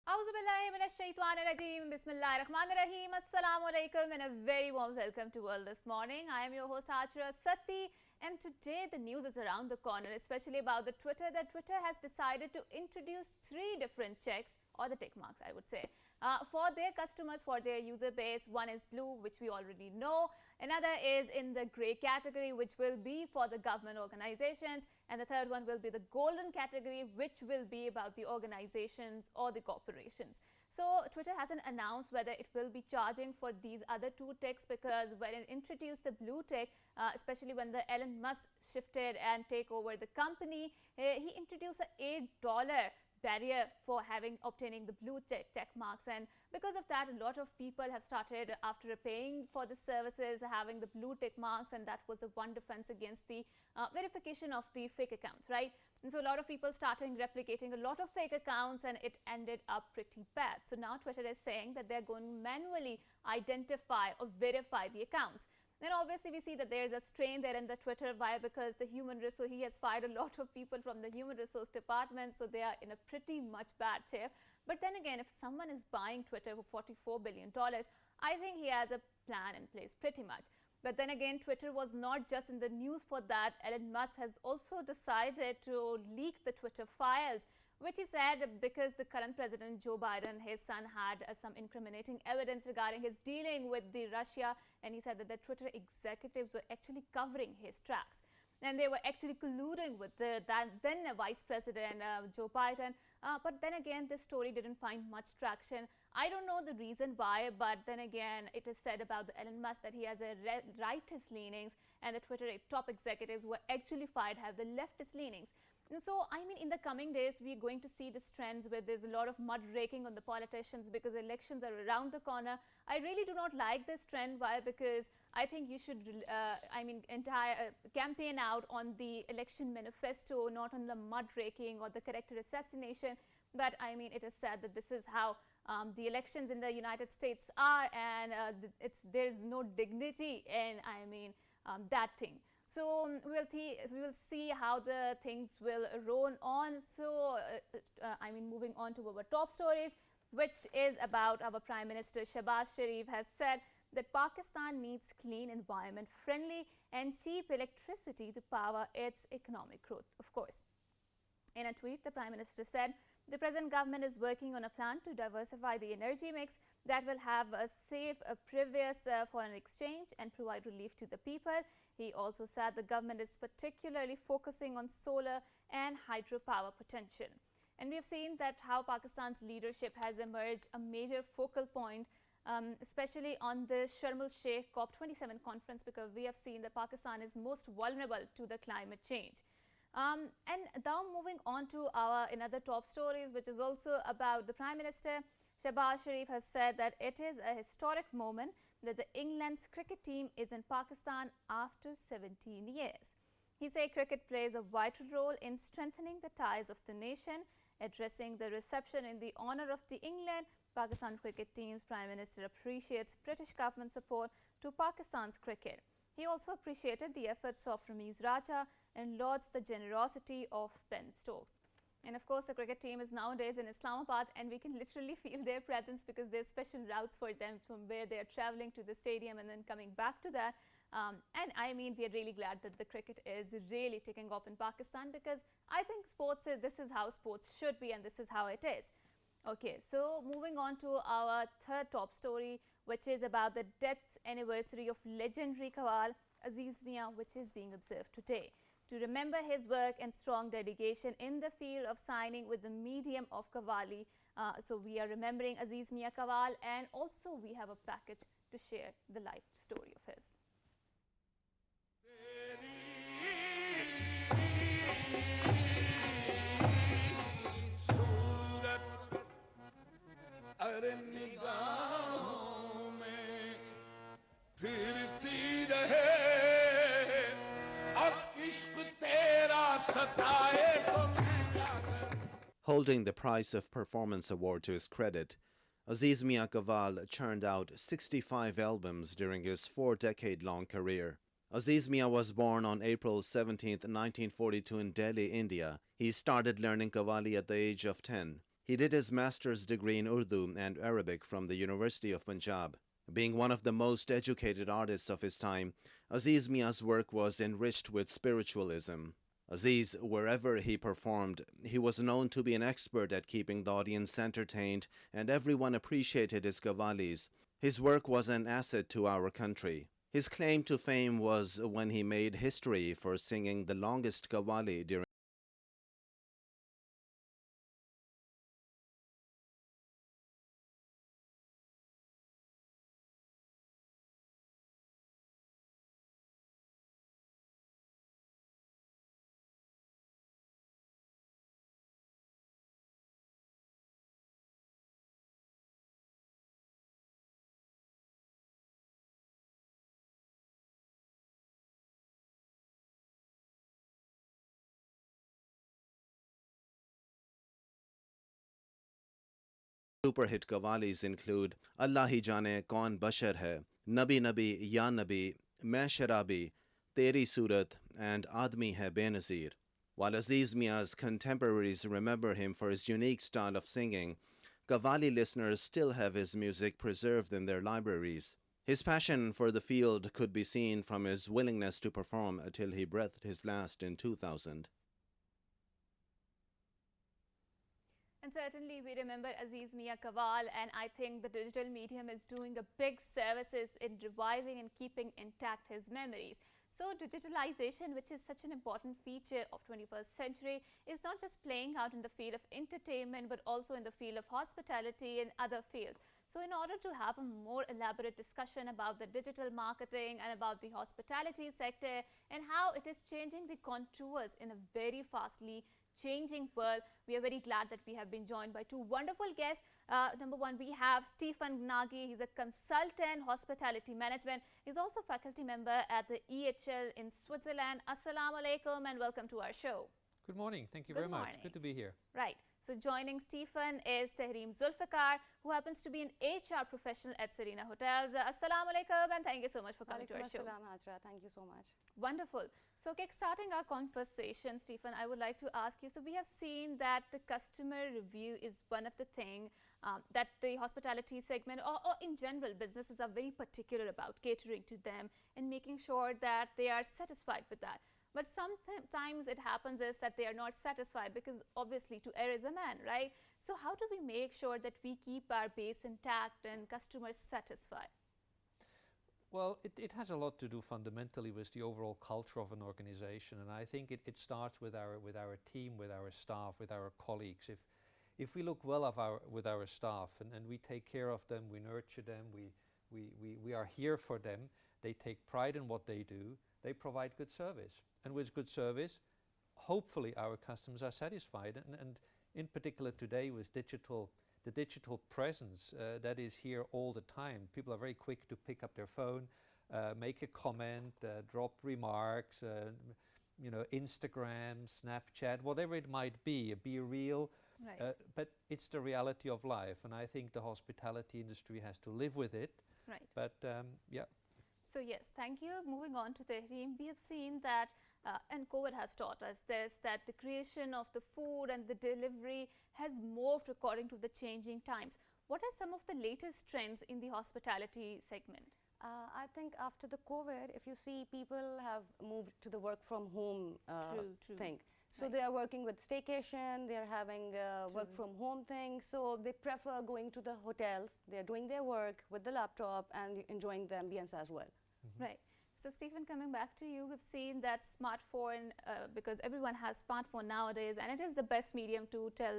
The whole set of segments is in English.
Auzubillahiminash-shaytanir-rajeem. Bismillahir-rahmanir-rahim. Assalamualaikum and a very warm welcome to all this morning. I am your host Achra Sati, and today the news is around the corner, especially about the Twitter, that Twitter has decided to introduce 3 different checks, or the tick marks I would say, for their customers, for their user base. One is blue, which we already know. Another is in the grey category, which will be for the government organizations. And the third one will be the golden category, which will be about the organizations or the corporations. So Twitter hasn't announced whether it will be charging for these other 2 ticks, because when it introduced the blue tick, especially when the Elon Musk shifted and take over the company, he introduced a $8 barrier for obtaining the blue check marks, and because of that a lot of people have started, after paying for the services, having the blue tick marks, and that was one defense against the verification of the fake accounts, right? And so a lot of people started replicating a lot of fake accounts, and it ended up pretty bad. So now Twitter is saying that they're going to manually identify or verify the accounts. Then obviously we see that there is a strain there in the Twitter. Why? Because the human resource, he has fired a lot of people from the human resource department, so they are in a pretty much bad shape. But then again, if someone is buying Twitter for $44 billion, I think he has a plan in place pretty much. But then again, Twitter was not just in the news for that. Elon Musk has also decided to leak the Twitter files, which he said because the current president Joe Biden, his son, had some incriminating evidence regarding his dealing with the Russia, and he said that the Twitter executives were actually covering his tracks, and they were actually colluding with the then Vice President Joe Biden. But then again, this story didn't find much traction. I don't know the reason why, but then again, it is said about the Elon Musk that he has a rightist leanings, and the Twitter top executives who were actually fired have the leftist leanings. And so, I mean, in the coming days, we're going to see these trends where there's a lot of mud raking on the politicians because elections are around the corner. I really do not like this trend. Why? Because I think you should, campaign out on the election manifesto, not on the mud raking or the character assassination. But I mean, it is sad that this is how the elections in the United States are, and there's no dignity in, that thing. So we will see how the things will roll on. So moving on to our top stories, which is about our Prime Minister Shehbaz Sharif has said that Pakistan needs clean, environment friendly and cheap electricity to power its economic growth. Of course, in a tweet, the Prime Minister said the present government is working on a plan to diversify the energy mix that will have a safe, previous foreign exchange and provide relief to the people. He also said the government is particularly focusing on solar and hydropower potential. And we have seen that how Pakistan's leadership has emerged a major focal point, especially on the Sharm el-Sheikh COP27 conference, because we have seen that Pakistan is most vulnerable to the climate change. And now moving on to our another top stories, which is also about the Prime Minister. Shehbaz Sharif has said that it is a historic moment that the England's cricket team is in Pakistan after 17 years. He said cricket plays a vital role in strengthening the ties of the nation. Addressing the reception in the honour of the England Pakistan cricket team's Prime Minister appreciates British government support to Pakistan's cricket. He also appreciated the efforts of Ramiz Raja and lauds the generosity of Ben Stokes. And of course, the cricket team is nowadays in Islamabad, and we can literally feel their presence because there's special routes for them from where they are traveling to the stadium and then coming back to that. And I mean, we are really glad that the cricket is really taking off in Pakistan, because I think this is how sports should be, and this is how it is. Okay, so moving on to our third top story, which is about the death anniversary of legendary Qawwal Aziz Mian, which is being observed today. To remember his work and strong dedication in the field of signing with the medium of Qawwali, so we are remembering Aziz Mian Qawwal, and also we have a package to share the life story of his. Holding the Prize of Performance Award to his credit, Aziz Mian Qawwal churned out 65 albums during his 4-decade-long career. Aziz Mian was born on April 17, 1942 in Delhi, India. He started learning Qawwali at the age of 10. He did his master's degree in Urdu and Arabic from the University of Punjab. Being one of the most educated artists of his time, Aziz Mia's work was enriched with spiritualism. Aziz, wherever he performed, he was known to be an expert at keeping the audience entertained, and everyone appreciated his qawwalis. His work was an asset to our country. His claim to fame was when he made history for singing the longest qawwali during super hit qawwalis include Allah Hi Jane Kaun Bashar Hai, Nabi Nabi Ya Nabi, Main Sharabi, Teri Surat, and Admi Hai Benazir. While Aziz Mia's contemporaries remember him for his unique style of singing, qawwali listeners still have his music preserved in their libraries. His passion for the field could be seen from his willingness to perform until he breathed his last in 2000. And certainly we remember Aziz Mia Qawwal, and I think the digital medium is doing a big services in reviving and keeping intact his memories. So digitalization, which is such an important feature of 21st century, is not just playing out in the field of entertainment, but also in the field of hospitality and other fields. So in order to have a more elaborate discussion about the digital marketing and about the hospitality sector and how it is changing the contours in a very fastly changing world, we are very glad that we have been joined by two wonderful guests. Number one, we have Stephen Gnagi. He's a consultant hospitality management. He's also faculty member at the EHL in Switzerland. Assalamu alaikum and welcome to our show. Good morning. Thank you very much. Good to be here. Right. So joining Stephen is Tehreem Zulfikar, who happens to be an HR professional at Serena Hotels. Assalamu alaikum and thank you so much for coming to our show. Assalam, Hajra. Thank you so much. Wonderful. So kickstarting our conversation, Stephen, I would like to ask you, so we have seen that the customer review is one of the things that the hospitality segment or in general businesses are very particular about, catering to them and making sure that they are satisfied with that. But sometimes it happens is that they are not satisfied because obviously to err is a man, right? So how do we make sure that we keep our base intact and customers satisfied? Well, it has a lot to do fundamentally with the overall culture of an organization, and I think it starts with our team, with our staff, with our colleagues. If we look well with our staff and we take care of them, we nurture them, we are here for them, they take pride in what they do, they provide good service. And with good service, hopefully our customers are satisfied. And in particular today with the digital presence that is here all the time. People are very quick to pick up their phone, make a comment, drop remarks, Instagram, Snapchat, whatever it might be real. Right. But it's the reality of life, and I think the hospitality industry has to live with it. Right. But yeah. So yes, thank you. Moving on to Tehreem, we have seen that, and COVID has taught us this, that the creation of the food and the delivery has morphed according to the changing times. What are some of the latest trends in the hospitality segment? I think after the COVID, if you see, people have moved to the work from home True. thing. So Right. they are working with staycation, they are having work from home thing. So they prefer going to the hotels, they are doing their work with the laptop and enjoying the ambience as well. Right. So Stephen, coming back to you, we've seen that smartphone, because everyone has smartphone nowadays, and it is the best medium to tell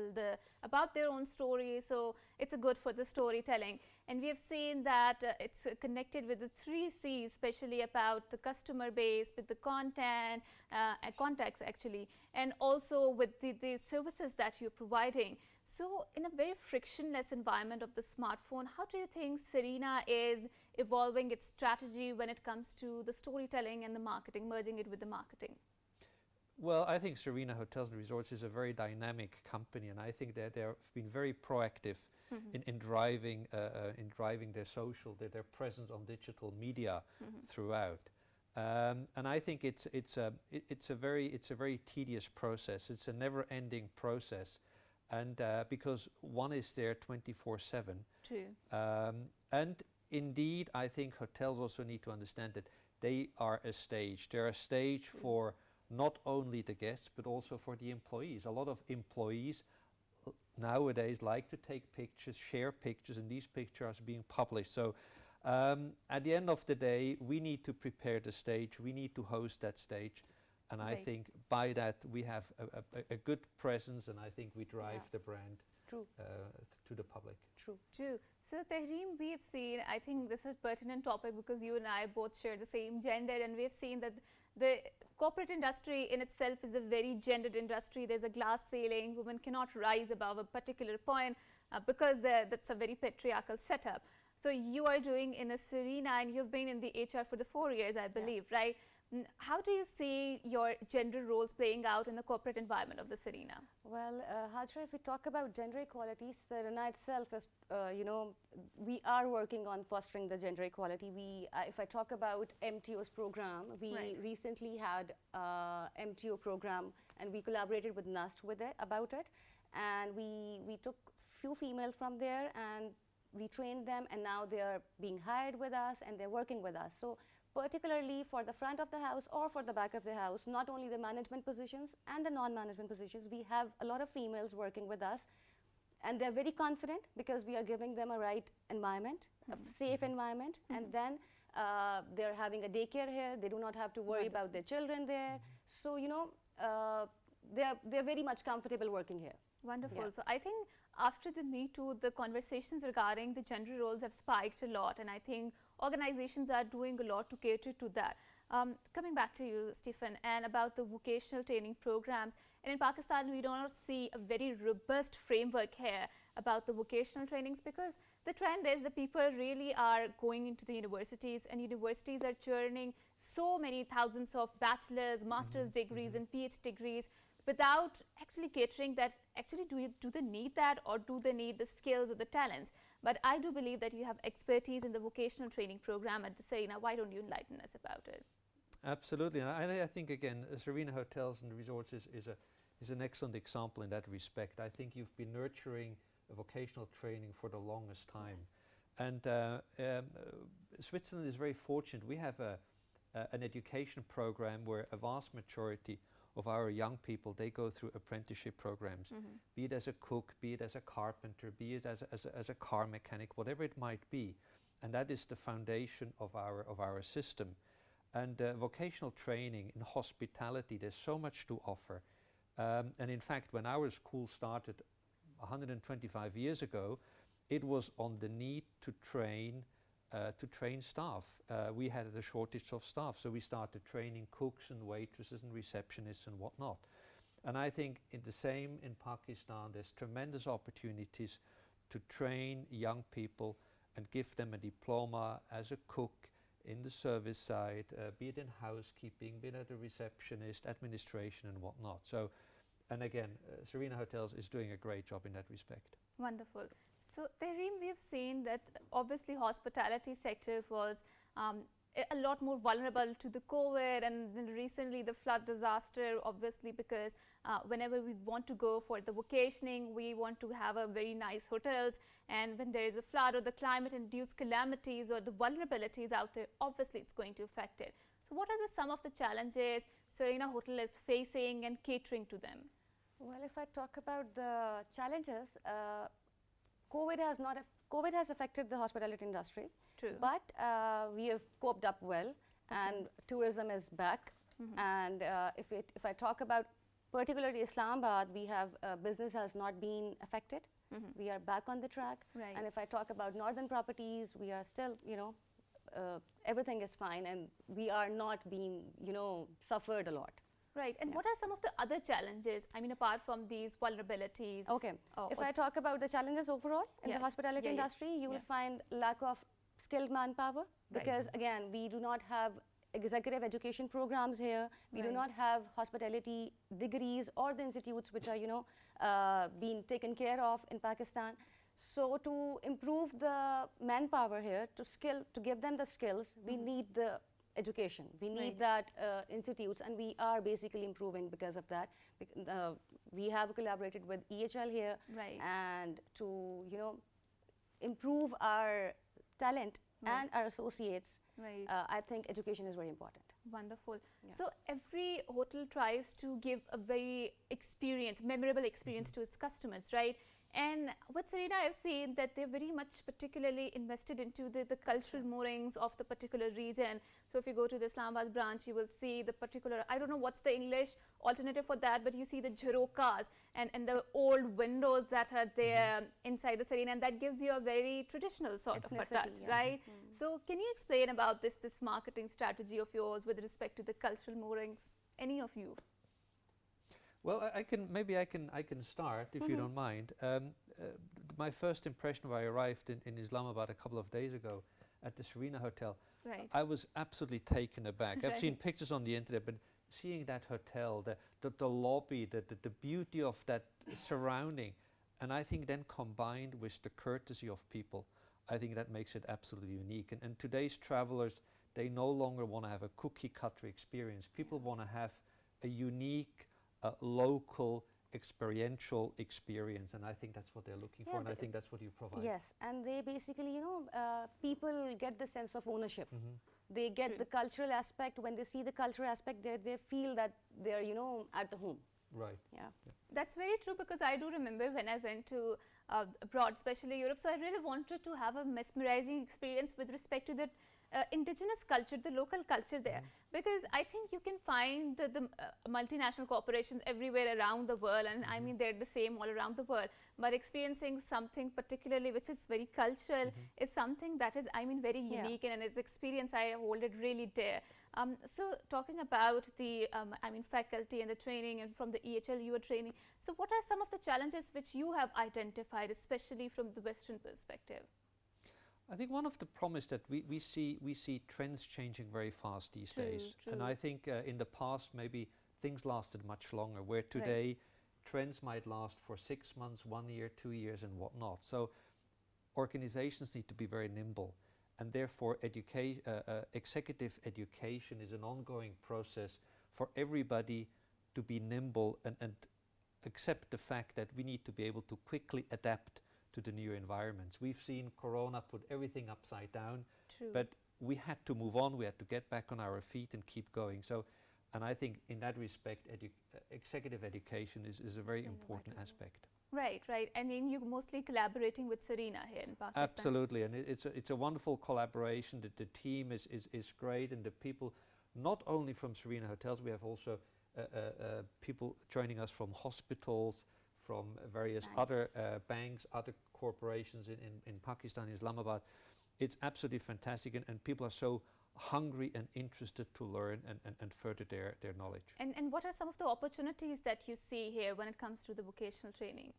about their own story. So it's good for the storytelling. And we have seen that it's connected with the 3 C's, especially about the customer base, with the content, contacts actually, and also with the services that you're providing. So in a very frictionless environment of the smartphone, how do you think Serena is evolving its strategy when it comes to the storytelling and the marketing, merging it with the marketing? Well, I think Serena Hotels and Resorts is a very dynamic company, and I think that they've been very proactive in driving their social, their presence on digital media throughout. And I think it's a very tedious process. It's a never-ending process. and because one is there 24/7. True. And indeed, I think hotels also need to understand that they are a stage. They're a stage for not only the guests, but also for the employees. A lot of employees nowadays like to take pictures, share pictures, and these pictures are being published. So at the end of the day, we need to prepare the stage. We need to host that stage. And I Right. think by that we have a good presence, and I think we drive Yeah. the brand True. to the public. True. True. So Tehreem, we've seen, I think this is a pertinent topic because you and I both share the same gender, and we've seen that the corporate industry in itself is a very gendered industry. There's a glass ceiling. Women cannot rise above a particular point because that's a very patriarchal setup. So you are doing in a Serena, and you've been in the HR for the 4 years, I believe, right? How do you see your gender roles playing out in the corporate environment of the Serena? Well, Hajra, if we talk about gender equality, Serena itself is, we are working on fostering the gender equality. If I talk about MTO's program, we Right. recently had MTO program, and we collaborated with NUST about it, and we took few females from there, and we trained them, and now they are being hired with us, and they're working with us. So particularly for the front of the house or for the back of the house, not only the management positions and the non-management positions, we have a lot of females working with us, and they're very confident because we are giving them a right environment, a safe environment, and then they're having a daycare here. They do not have to worry about their children there. So, they're very much comfortable working here. Wonderful. Yeah. So I think after the Me Too, the conversations regarding the gender roles have spiked a lot, and I think organizations are doing a lot to cater to that. Coming back to you, Stephen, and about the vocational training programs, and in Pakistan we do not see a very robust framework here about the vocational trainings, because the trend is that people really are going into the universities, and universities are churning so many thousands of bachelor's, master's degrees and PhD degrees without actually catering that actually do they need that, or do they need the skills or the talents? But I do believe that you have expertise in the vocational training program at the Serena. Why don't you enlighten us about it? Absolutely, and I think again, Serena Hotels and Resorts is an excellent example in that respect. I think you've been nurturing vocational training for the longest time, Yes. and Switzerland is very fortunate. We have an education program where a vast majority of our young people, they go through apprenticeship programs, be it as a cook, be it as a carpenter, be it as a car mechanic, whatever it might be, and that is the foundation of our system. And vocational training in hospitality, there's so much to offer. And in fact, when our school started 125 years ago, it was on the need to train staff. We had a shortage of staff, so we started training cooks and waitresses and receptionists and whatnot. And I think the same in Pakistan, there's tremendous opportunities to train young people and give them a diploma as a cook in the service side, be it in housekeeping, be it as a receptionist, administration and whatnot. So, and again, Serena Hotels is doing a great job in that respect. Wonderful. So Tehreem, we've seen that obviously hospitality sector was a lot more vulnerable to the COVID, and then recently the flood disaster, obviously, because whenever we want to go for the vacationing, we want to have a very nice hotels, and when there is a flood or the climate-induced calamities or the vulnerabilities out there, obviously it's going to affect it. So what are some of the challenges Serena Hotel is facing and catering to them? Well, if I talk about the challenges, COVID has affected the hospitality industry. True. But we have coped up well, and tourism is back. And if I talk about particularly Islamabad, we have business has not been affected. We are back on the track. Right. And if I talk about northern properties, we are still, everything is fine, and we are not being, suffered a lot. Right. And Yeah. what are some of the other challenges? I mean, apart from these vulnerabilities? Okay. If I talk about the challenges overall in Yeah. the hospitality Yeah, yeah. industry, you will Yeah. find lack of skilled manpower, Right. because again, we do not have executive education programs here. We do Right. not have hospitality degrees or the institutes which are, being taken care of in Pakistan. So to improve the manpower here, to give them the skills, we need the education. We need Right. that institutes, and we are basically improving because of that. we have collaborated with EHL here, Right. and to improve our talent Right. and our associates. Right. I think education is very important. Wonderful. Yeah. So every hotel tries to give a very memorable experience to its customers, right? And with Serena, I've seen that they're very much particularly invested into the cultural moorings of the particular region. So if you go to the Islamabad branch, you will see the particular, I don't know what's the English alternative for that, but you see the jharokas and the old windows that are there inside the Serena, and that gives you a very traditional sort of a Ethnicity, touch, yeah. right? So can you explain about this marketing strategy of yours with respect to the cultural moorings? Any of you? Well, I can start if you don't mind. My first impression when I arrived in Islamabad a couple of days ago at the Serena Hotel, Right. I was absolutely taken aback. I've seen Right. pictures on the internet, but seeing that hotel, the lobby, the beauty of that surrounding, and I think then combined with the courtesy of people, I think that makes it absolutely unique. And today's travelers, they no longer want to have a cookie cutter experience. People want to have a unique, local, experiential experience, and I think that's what they're looking for, and I think that's what you provide. Yes, and they basically, people get the sense of ownership. They get True. the cultural aspect. When they see the cultural aspect, they feel that they're, at the home. Right. Yeah. That's very true, because I do remember when I went to abroad, especially Europe, so I really wanted to have a mesmerizing experience with respect to the indigenous culture, the local culture there, because I think you can find the multinational corporations everywhere around the world, and I mean they're the same all around the world, but experiencing something particularly which is very cultural is something that is, I mean, very unique, and its experience I hold it really dear. So talking about the faculty and the training, and from the EHL you were training, so what are some of the challenges which you have identified, especially from the Western perspective? I think one of the problems that we see trends changing very fast these days, and I think in the past maybe things lasted much longer, where today trends might last for 6 months, 1 year, 2 years, and whatnot. So organizations need to be very nimble, and therefore executive education is an ongoing process for everybody to be nimble and accept the fact that we need to be able to quickly adapt to the new environments. We've seen Corona put everything upside down, True. but we had to move on. We had to get back on our feet and keep going. So, and I think in that respect, executive education is a very important aspect. Right, right. And then you're mostly collaborating with Serena here in Pakistan. Absolutely, and it's a wonderful collaboration. The team is great, and the people, not only from Serena Hotels, we have also people joining us from hospitals, from various other banks, other corporations in Pakistan, Islamabad. It's absolutely fantastic, and people are so hungry and interested to learn and further their knowledge. And what are some of the opportunities that you see here when it comes to the vocational training?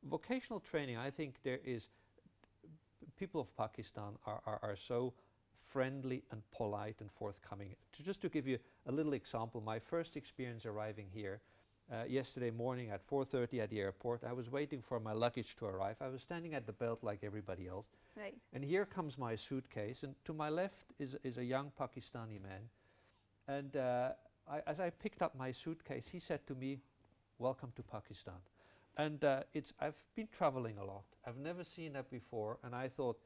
Vocational training, I think there is, people of Pakistan are so friendly and polite and forthcoming. Just to give you a little example, my first experience arriving here, yesterday morning at 4:30 at the airport, I was waiting for my luggage to arrive. I was standing at the belt like everybody else. Right. And here comes my suitcase, and to my left is a young Pakistani man. And as I picked up my suitcase, he said to me, "Welcome to Pakistan." And I've been traveling a lot. I've never seen that before, and I thought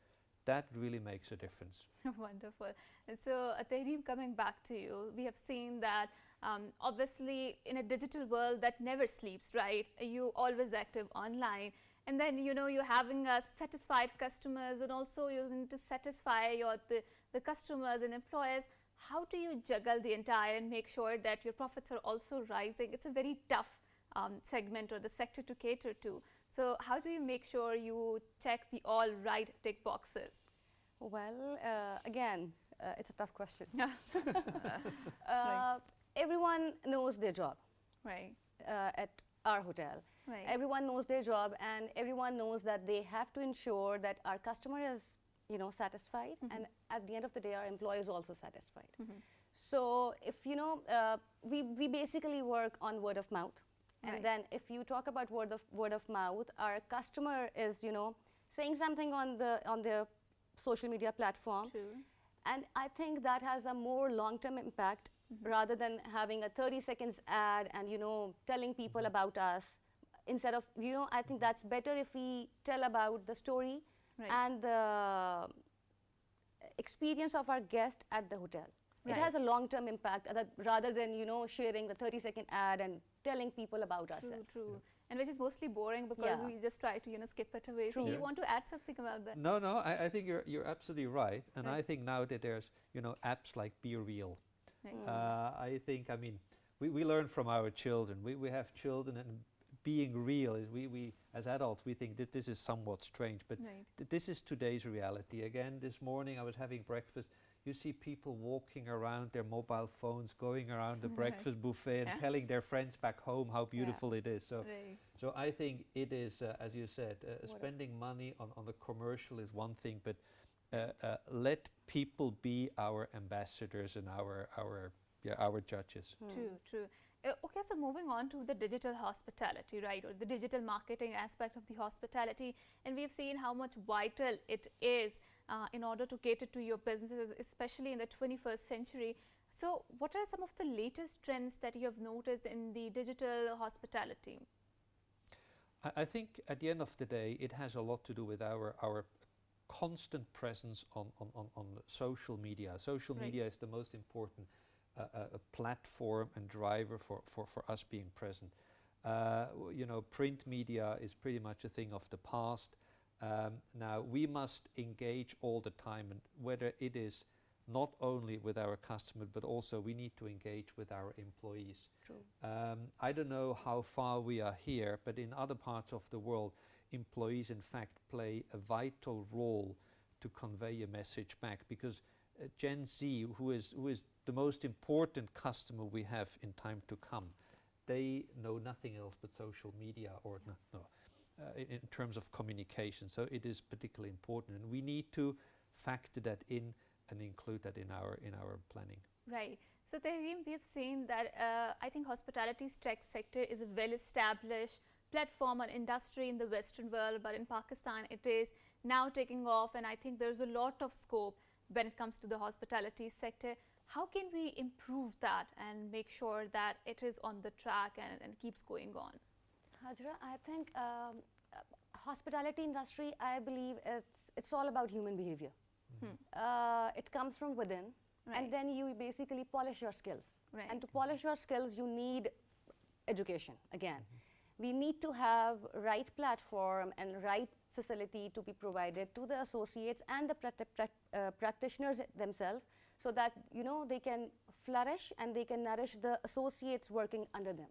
that really makes a difference. Wonderful. And so, Tehreem, coming back to you, we have seen that obviously in a digital world that never sleeps, right? You're always active online. And then, you're having satisfied customers, and also you need to satisfy the customers and employers. How do you juggle the entire and make sure that your profits are also rising? It's a very tough segment or the sector to cater to. So how do you make sure you check the all right tick boxes? Well, again, it's a tough question. Right. Everyone knows their job Right. at our hotel. Right. Everyone knows their job, and everyone knows that they have to ensure that our customer is, satisfied, and at the end of the day, our employee is also satisfied. So if we basically work on word of mouth, and Right. then if you talk about word of mouth, our customer is saying something on the social media platform, True. and I think that has a more long-term impact rather than having a 30 seconds ad and, you know, telling people about us. Instead of, you know, I think that's better if we tell about the story Right. and the experience of our guest at the hotel. Right. It has a long-term impact rather than, you know, sharing the 30-second ad and telling people about ourselves. True. And which is mostly boring because Yeah. we just try to, you know, skip it away. So True. you want to add something about that? No, I think you're absolutely right, and Right. I think now that there's apps like Be Real. Right. I think we learn from our children. We have children, and being real is we as adults we think that this is somewhat strange, but Right. this is today's reality. Again, this morning I was having breakfast. You see people walking around their mobile phones, going around the breakfast buffet and Yeah. telling their friends back home how beautiful it is. So. Right. So I think it is, as you said, spending money on the commercial is one thing, but let people be our ambassadors and our judges. True. Okay, so moving on to the digital hospitality, right, or the digital marketing aspect of the hospitality, and we've seen how much vital it is in order to cater to your businesses, especially in the 21st century. So what are some of the latest trends that you have noticed in the digital hospitality? I think at the end of the day, it has a lot to do with our constant presence on social media. Social Right. media is the most important platform and driver for us being present. Print media is pretty much a thing of the past. Now we must engage all the time, and whether it is not only with our customer, but also we need to engage with our employees. True. I don't know how far we are here, but in other parts of the world, employees in fact play a vital role to convey a message back, because Gen Z, who is the most important customer we have in time to come, they know nothing else but social media, or in terms of communication. So it is particularly important, and we need to factor that in and include that in our planning. Right. So Tehreem, we have seen that I think hospitality tech sector is a well-established platform and industry in the Western world, but in Pakistan it is now taking off, and I think there's a lot of scope when it comes to the hospitality sector. How can we improve that and make sure that it is on the track and keeps going on? Hajra, I think hospitality industry, I believe it's all about human behavior. It comes from within, Right. and then you basically polish your skills. Right. And to polish your skills, you need education. Again, we need to have right platform and right facility to be provided to the associates and the practitioners themselves, so that they can flourish and they can nourish the associates working under them.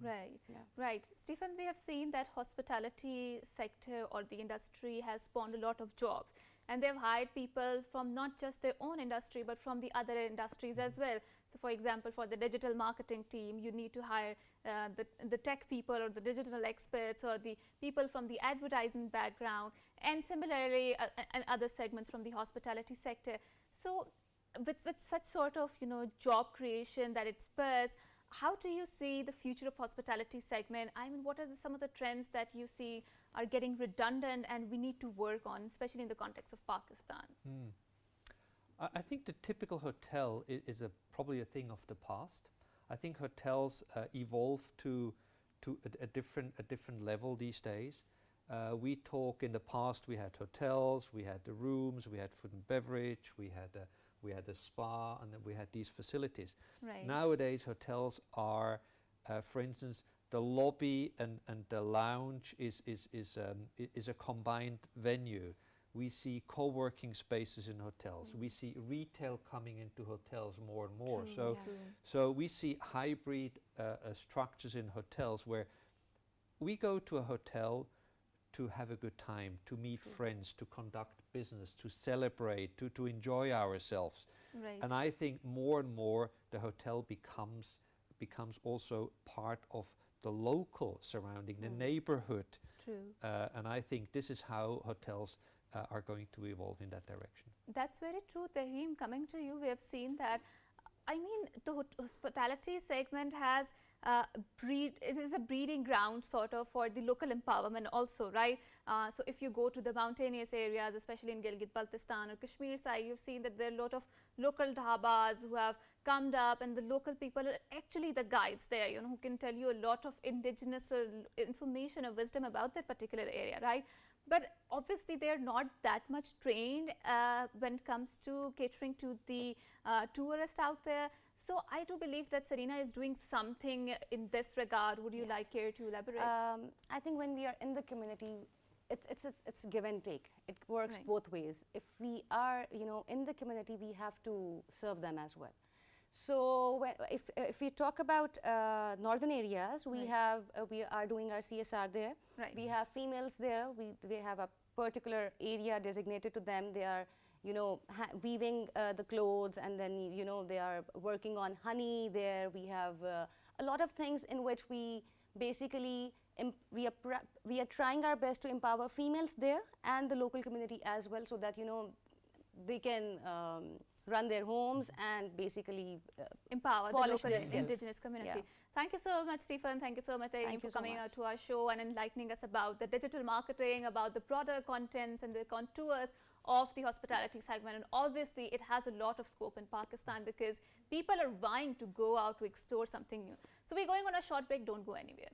Right. Yeah. Right. Stephen, we have seen that hospitality sector or the industry has spawned a lot of jobs, and they've hired people from not just their own industry but from the other industries as well. So for example, for the digital marketing team, you need to hire the tech people or the digital experts or the people from the advertising background, and similarly and other segments from the hospitality sector. So with such sort of job creation that it spurs, how do you see the future of hospitality segment? I mean, what are some of the trends that you see are getting redundant and we need to work on, especially in the context of Pakistan? I think the typical hotel is probably a thing of the past. I think hotels evolve to a different level these days. We talk in the past, we had hotels, we had the rooms, we had food and beverage, we had a spa, and then we had these facilities. Right. Nowadays, hotels are, for instance, the lobby and the lounge is a combined venue. We see co-working spaces in hotels. We see retail coming into hotels more and more. True. So we see hybrid structures in hotels, where we go to a hotel to have a good time, to meet friends, to conduct business, to celebrate, to enjoy ourselves. Right. And I think more and more the hotel becomes also part of the local surrounding, the neighborhood. True. And I think this is how hotels are going to evolve in that direction. That's very true, Tehreem. Coming to you, we have seen that I mean, the hospitality segment has it is a breeding ground sort of for the local empowerment also, right? So if you go to the mountainous areas, especially in Gilgit-Baltistan or Kashmir side, you've seen that there are a lot of local dhabas who have come up, and the local people are actually the guides there, you know, who can tell you a lot of indigenous information or wisdom about that particular area, right? But obviously they are not that much trained when it comes to catering to the tourists out there. So I do believe that Sarina is doing something in this regard. Would you like here to elaborate? I think when we are in the community, it's give and take. It works both ways. If we are, you know, in the community, we have to serve them as well. So if we talk about northern areas, we are doing our CSR there. We have females there. They have a particular area designated to them. They are, you know, weaving the clothes, and then, you know, they are working on honey there. We have a lot of things in which we basically we are trying our best to empower females there and the local community as well, so that, you know, they can run their homes and basically empower the local indigenous community. Yeah. Thank you so much, Stephen. Thank you so much, Taini, for coming out to our show and enlightening us about the digital marketing, about the product contents and the contours of the hospitality segment. And obviously, it has a lot of scope in Pakistan because people are vying to go out to explore something new. So we're going on a short break. Don't go anywhere.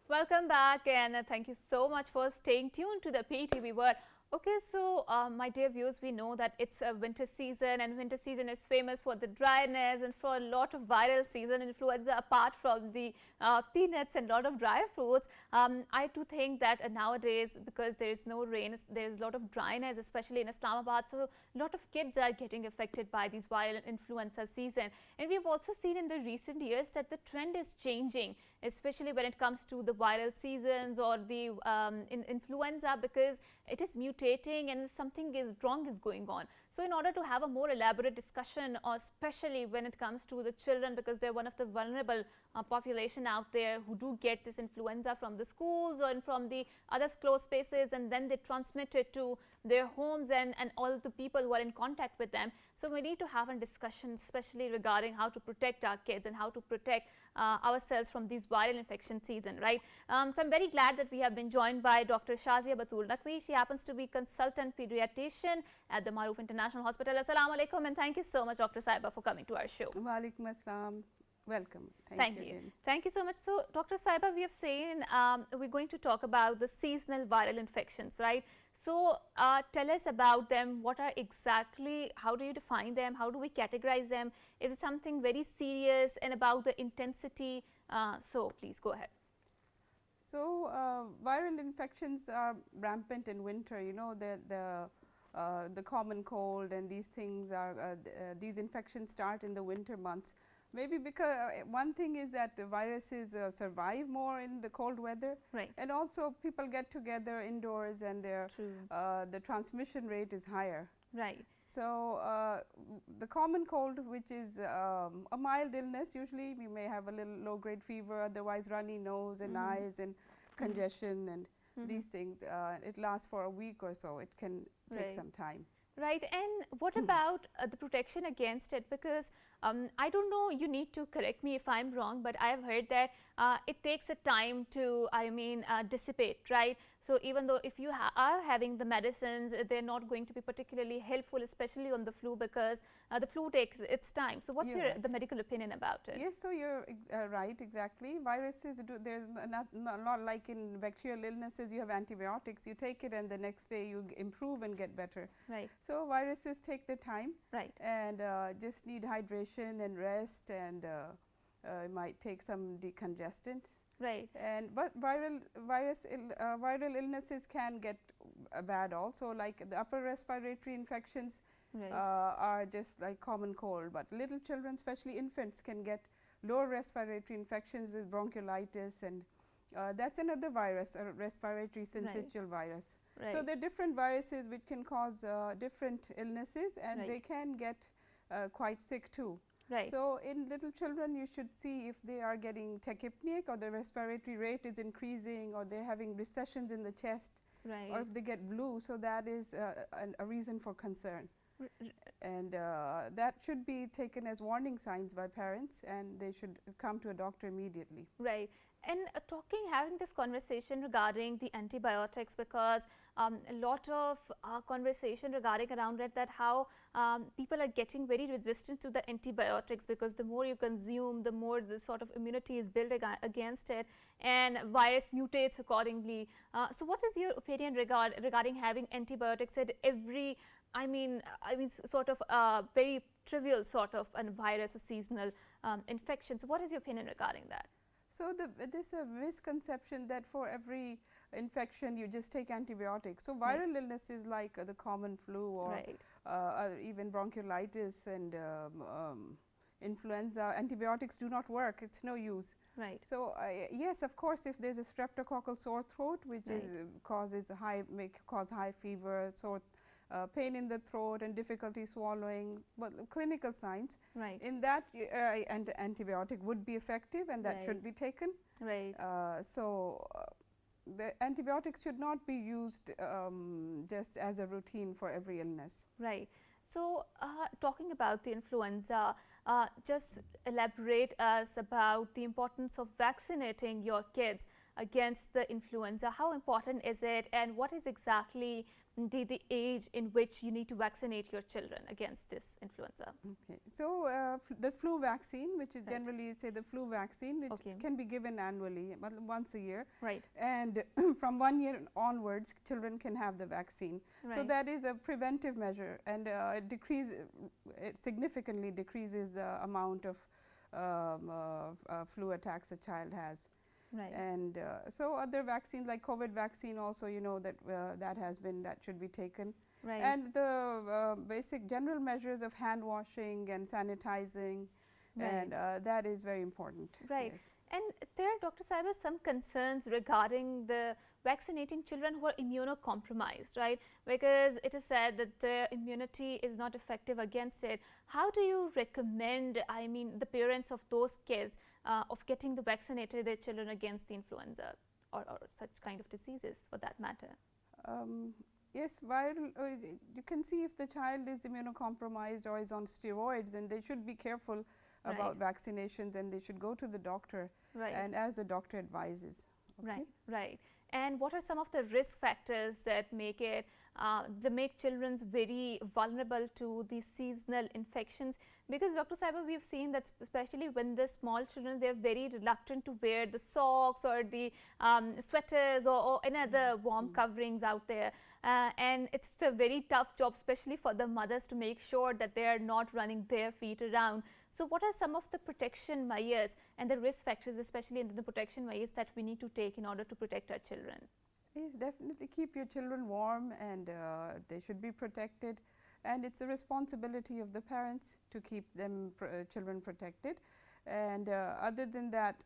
Welcome back, and thank you so much for staying tuned to the PTV World. Okay, so my dear viewers, we know that it's a winter season, and winter season is famous for the dryness and for a lot of viral season influenza apart from the peanuts and a lot of dry fruits. I do think that nowadays, because there is no rain, there is a lot of dryness, especially in Islamabad. So a lot of kids are getting affected by these viral influenza season. And we've also seen in the recent years that the trend is changing, especially when it comes to the viral seasons or the influenza, because it is mutating and something wrong is going on. So in order to have a more elaborate discussion, especially when it comes to the children, because they're one of the vulnerable population out there who do get this influenza from the schools or from the other closed spaces, and then they transmit it to their homes and all the people who are in contact with them. So we need to have a discussion, especially regarding how to protect our kids and how to protect ourselves from these viral infection season, right? So I'm very glad that we have been joined by Dr. Shazia Batul Naqvi. She happens to be consultant pediatrician at the Maroof International Hospital. Assalamu alaikum, and thank you so much, Dr. Saiba, for coming to our show. Wa alaikum assalam. Welcome. Thank you. Thank you so much. So, Dr. Saiba, we have seen we're going to talk about the seasonal viral infections, right? So, tell us about them. What are exactly, how do you define them? How do we categorize them? Is it something very serious, and about the intensity? So, please go ahead. So, viral infections are rampant in winter. You know, the common cold and these things are, these infections start in the winter months. Maybe because one thing is that the viruses survive more in the cold weather, right? And also people get together indoors, and the transmission rate is higher, right? So the common cold, which is a mild illness, usually we may have a little low-grade fever, otherwise runny nose and eyes and congestion and these things. It lasts for a week or so. It can take some time. Right, and what about the protection against it? Because I don't know, you need to correct me if I'm wrong, but I have heard that it takes a time to, dissipate, right? So even though if you are having the medicines, they're not going to be particularly helpful, especially on the flu, because the flu takes its time. So what's the medical opinion about it? Yes, so you're right, exactly. Viruses, there's not like in bacterial illnesses, you have antibiotics, you take it and the next day you improve and get better. Right. So viruses take their time. Right. And just need hydration and rest, and it might take some decongestants. Right. And but viral illnesses can get bad also, like the upper respiratory infections. Right. Are just like common cold, but little children, especially infants, can get lower respiratory infections with bronchiolitis, and that's another virus, a respiratory syncytial virus. Right. So there are different viruses which can cause different illnesses, and Right. they can get quite sick too. Right. So in little children, you should see if they are getting tachypneic, or the respiratory rate is increasing, or they're having recessions in the chest, Right. or if they get blue. So that is a reason for concern. And that should be taken as warning signs by parents, and they should come to a doctor immediately. Right. And having this conversation regarding the antibiotics, because a lot of conversation regarding around it, that how people are getting very resistant to the antibiotics, because the more you consume, the more the sort of immunity is built against it, and virus mutates accordingly. So what is your opinion regarding having antibiotics at every, I mean, sort of very trivial sort of a virus or seasonal infection? So what is your opinion regarding that? So there's a misconception that for every infection you just take antibiotics. So viral illnesses like the common flu, or Right. even bronchiolitis and influenza, antibiotics do not work. It's no use. Right. So yes, of course, if there's a streptococcal sore throat, which Right. may cause high fever, pain in the throat and difficulty swallowing, but clinical signs. Right. In that, antibiotic would be effective, and that should be taken. Right. The antibiotics should not be used just as a routine for every illness. Right. So talking about the influenza, just elaborate us about the importance of vaccinating your kids against the influenza. How important is it, and what is exactly the age in which you need to vaccinate your children against this influenza? Okay. So the flu vaccine, which is generally the flu vaccine, which can be given annually, once a year. Right. And from 1 year onwards, children can have the vaccine. Right. So that is a preventive measure, and it significantly decreases the amount of flu attacks a child has. Right. And so other vaccines like COVID vaccine also, that should be taken. Right. And the basic general measures of hand washing and sanitizing, and that is very important. Right. Yes. And there are, Dr. Saiba, some concerns regarding the vaccinating children who are immunocompromised, right? Because it is said that the immunity is not effective against it. How do you recommend, the parents of those kids of getting the vaccinated their children against the influenza or such kind of diseases for that matter? Yes, viral, you can see if the child is immunocompromised or is on steroids, then they should be careful about vaccinations, and they should go to the doctor, and as the doctor advises. Okay? Right. And what are some of the risk factors that make children very vulnerable to these seasonal infections? Because Dr. Saiba, we've seen that especially when the small children, they're very reluctant to wear the socks or the sweaters or any other warm coverings out there. And it's a very tough job, especially for the mothers, to make sure that they are not running bare feet around. So what are some of the protection measures and the risk factors, especially in the protection measures, that we need to take in order to protect our children? Yes, definitely keep your children warm, and they should be protected. And it's a responsibility of the parents to keep them children protected. And other than that,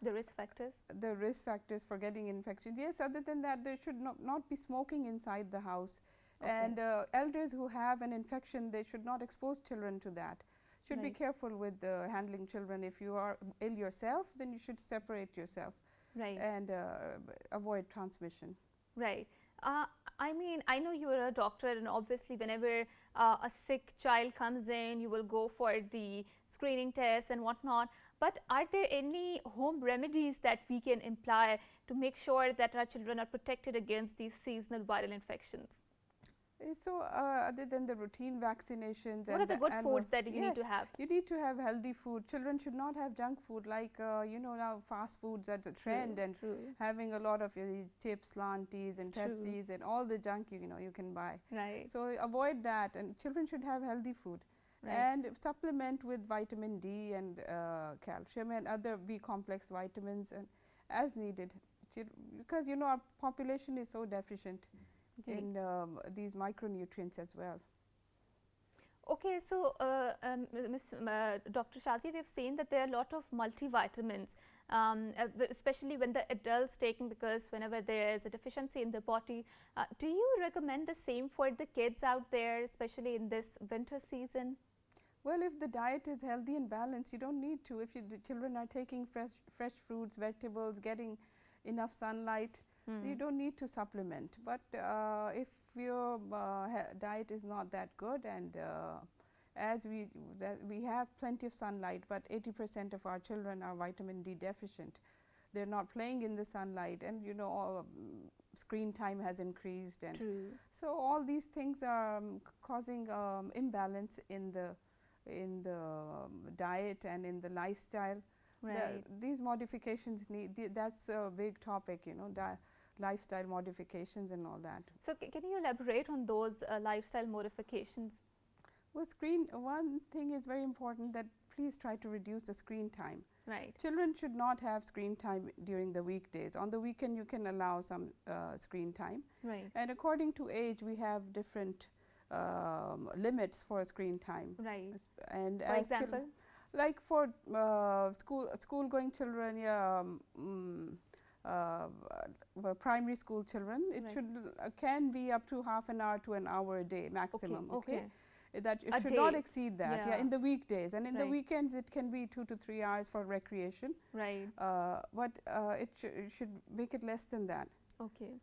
the risk factors? The risk factors for getting infections. Yes, other than that, there should not be smoking inside the house. Okay. And elders who have an infection, they should not expose children to that. Should be careful with handling children. If you are ill yourself, then you should separate yourself. Right. And avoid transmission. Right. I mean, I know you are a doctor, and obviously whenever a sick child comes in, you will go for the screening tests and whatnot. But are there any home remedies that we can imply to make sure that our children are protected against these seasonal viral infections? So, other than the routine vaccinations, What are the good foods that you need to yes, have? you need to have healthy food. Children should not have junk food like you know, now fast foods are the trend, and True. having a lot of these chips, Lanties, and True. Pepsis, and all the junk you know you can buy. Right. So avoid that, and children should have healthy food. Right. And supplement with vitamin D and calcium and other B complex vitamins and as needed, because you know our population is so deficient in these micronutrients as well. Okay, so Dr. Shazia, we have seen that there are a lot of multivitamins, especially when the adults taking, because whenever there is a deficiency in the body. Do you recommend the same for the kids out there, especially in this winter season? Well, if the diet is healthy and balanced, you don't need to. If the children are taking fresh fruits, vegetables, getting enough sunlight, you don't need to supplement. But if your diet is not that good, and as we have plenty of sunlight, but 80% of our children are vitamin D deficient. They're not playing in the sunlight, and you know, screen time has increased, and so all these things are causing imbalance in the diet and in the lifestyle. Right. These modifications that's a big topic, you know, lifestyle modifications and all that. So can you elaborate on those lifestyle modifications? Well, one thing is very important, that please try to reduce the screen time. Right. Children should not have screen time during the weekdays. On the weekend you can allow some screen time. Right. And according to age we have different limits for screen time. Right. And for example? Like for school going children, primary school children, it should can be up to half an hour to an hour a day maximum. Okay. That it should not exceed that. Yeah, in the weekdays, and in the weekends it can be 2 to 3 hours for recreation. Right. But it should make it less than that. Okay.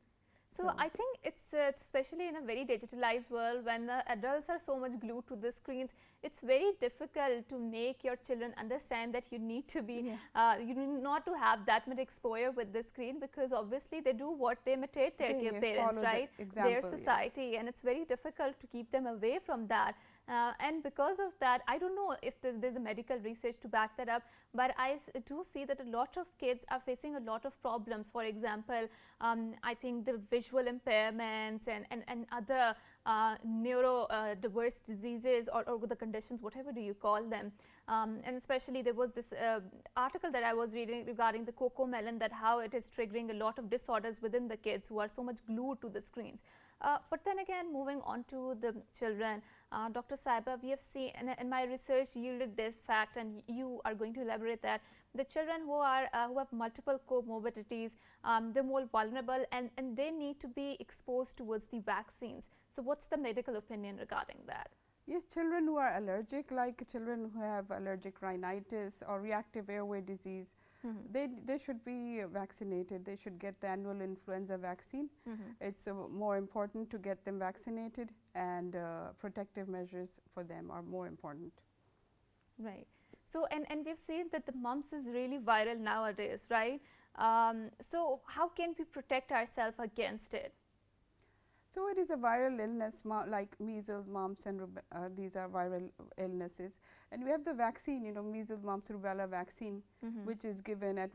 So I think it's especially in a very digitalized world, when the adults are so much glued to the screens, it's very difficult to make your children understand that you need to be, you need not to have that much exposure with the screen, because obviously they do what they imitate their parents, right? Their society, and it's very difficult to keep them away from that. And because of that, I don't know if there's a medical research to back that up, but I do see that a lot of kids are facing a lot of problems. For example, I think the visual impairments and other neurodiverse diseases or the conditions, whatever do you call them. And especially there was this article that I was reading regarding the cocoa melon, that how it is triggering a lot of disorders within the kids who are so much glued to the screens. But then again, moving on to the children, Dr. Saiba, we have seen, and my research yielded this fact, and you are going to elaborate that the children who have multiple comorbidities, they're more vulnerable, and they need to be exposed towards the vaccines. So what's the medical opinion regarding that? Yes, children who are allergic, like children who have allergic rhinitis or reactive airway disease, they should be vaccinated. They should get the annual influenza vaccine. It's more important to get them vaccinated, and protective measures for them are more important. Right. So, and we've seen that the mumps is really viral nowadays, right? So how can we protect ourselves against it? So it is a viral illness like measles, mumps, and these are viral illnesses. And we have the vaccine, you know, measles, mumps, rubella vaccine, which is given at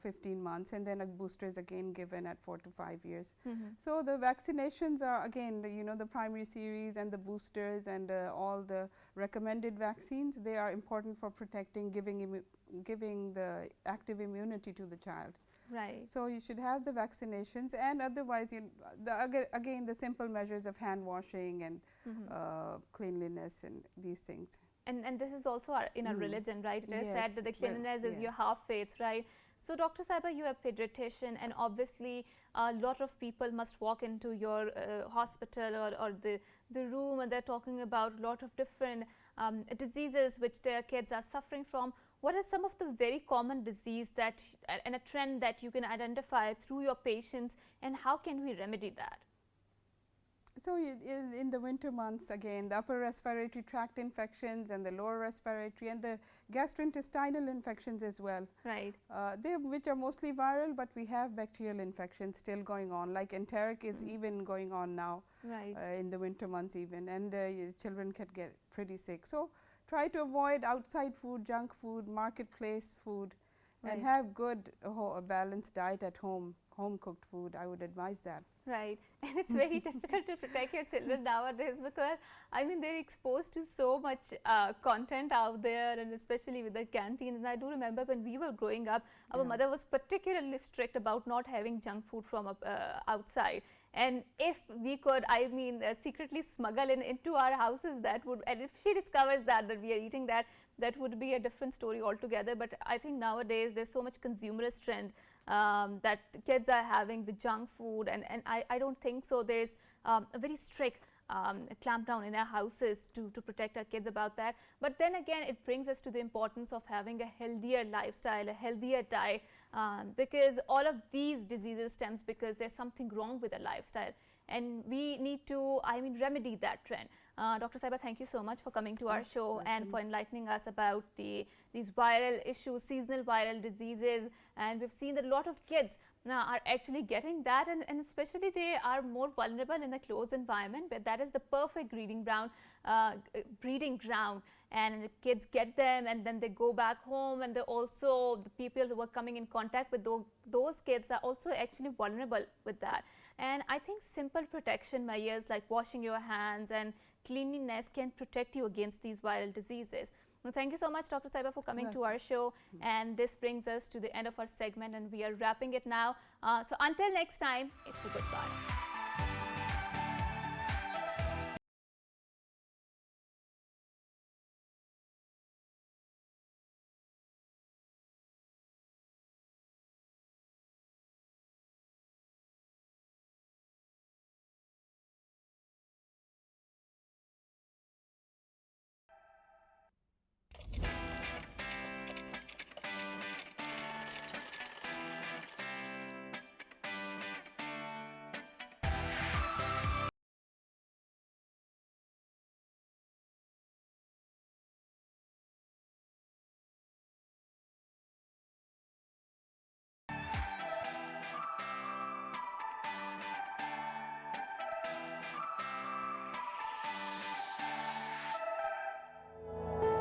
15 months, and then a booster is again given at 4 to 5 years. So the vaccinations are again, you know, the primary series and the boosters and all the recommended vaccines. They are important for protecting, giving the active immunity to the child. Right. So you should have the vaccinations, and otherwise, again, the simple measures of hand washing and cleanliness and these things. And this is also in our religion, right? It is said that the cleanliness is your half faith, right? So Dr. Saiba, you are a pediatrician, and obviously a lot of people must walk into your hospital or the room, and they're talking about a lot of different diseases which their kids are suffering from. What are some of the very common disease that and a trend that you can identify through your patients, and how can we remedy that? So in the winter months, again, the upper respiratory tract infections and the lower respiratory and the gastrointestinal infections as well. Right. Which are mostly viral, but we have bacterial infections still going on, like enteric is even going on now. Right. In the winter months even, and children can get pretty sick. So try to avoid outside food, junk food, marketplace food, Right. and have good balanced diet at home, home cooked food. I would advise that. Right, and it's very difficult to protect your children nowadays because I mean they're exposed to so much content out there, and especially with the canteens. And I do remember when we were growing up, our mother was particularly strict about not having junk food from outside. And if we could, I mean, secretly smuggle into our houses, that would, and if she discovers that we are eating that, that would be a different story altogether. But I think nowadays there's so much consumerist trend that kids are having the junk food, and I don't think so. There's a very strict clampdown in our houses to protect our kids about that. But then again, it brings us to the importance of having a healthier lifestyle, a healthier diet, because all of these diseases stems because there's something wrong with the lifestyle, and we need to, I mean, remedy that trend. Dr. Saiba, thank you so much for coming to our show and for enlightening us about these viral issues, seasonal viral diseases. And we've seen that a lot of kids now are actually getting that, and especially they are more vulnerable in a closed environment, but that is the perfect breeding ground, and the kids get them and then they go back home, and they also, the people who are coming in contact with those kids are also actually vulnerable with that. And I think simple protection measures like washing your hands and cleanliness can protect you against these viral diseases. Well, thank you so much, Dr. Saiba, for coming to our show. And this brings us to the end of our segment, and we are wrapping it now. So until next time, it's a goodbye.